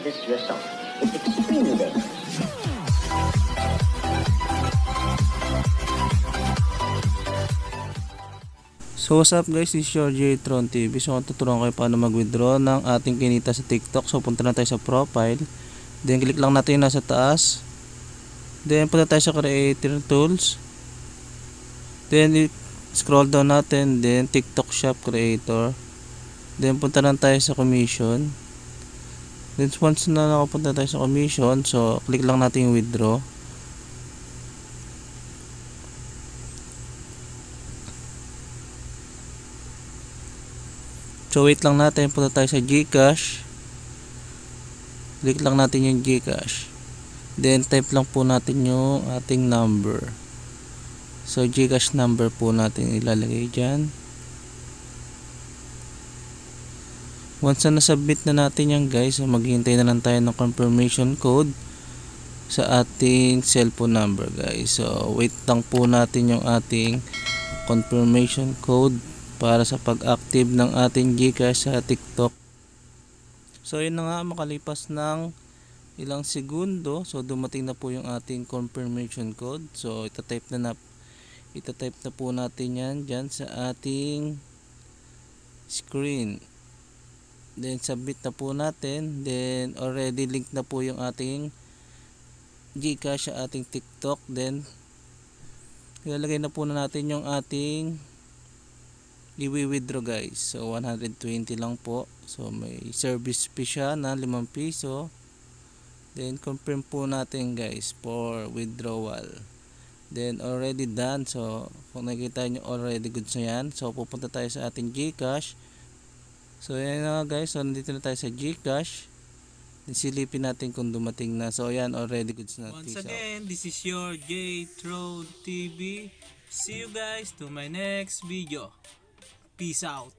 this yourself. It's extremely dangerous. So what's up guys, this is your J-Tron TV. So tuturuan kayo paano mag-withdraw ng ating kinita sa TikTok. So punta na tayo sa profile. Then click lang natin yung nasa taas. Then punta tayo sa creator tools. Then scroll down natin. Then TikTok shop creator. Then punta lang tayo sa commission. Then once na nakapunta tayo sa commission, so click lang natin yung withdraw. So wait lang natin, punta tayo sa GCash. Click lang natin yung GCash. Then type lang po natin yung ating number. So GCash number po natin ilalagay dyan. Once na nasubmit na natin yan guys, so maghihintay na lang tayo ng confirmation code sa ating cellphone number guys. So wait lang po natin yung ating confirmation code para sa pag-active ng ating GCash sa TikTok. So yun na nga, makalipas ng ilang segundo, so dumating na po yung ating confirmation code. So itatype na po natin yan dyan sa ating screen. Then submit na po natin. Then already link na po yung ating GCash sa ating TikTok. Then ilalagay na po natin yung ating i-withdraw guys. So 120 lang po. So may service fee siya na 5 piso. Then confirm po natin guys for withdrawal. Then already done. So kung nakikita nyo already goods na yan. So pupunta tayo sa ating GCash. So yan na guys. So nandito na tayo sa GCash. Then silipin natin kung dumating na. So yan, already goods na. Once again, this is your J-Tron TV. See you guys to my next video. Peace out.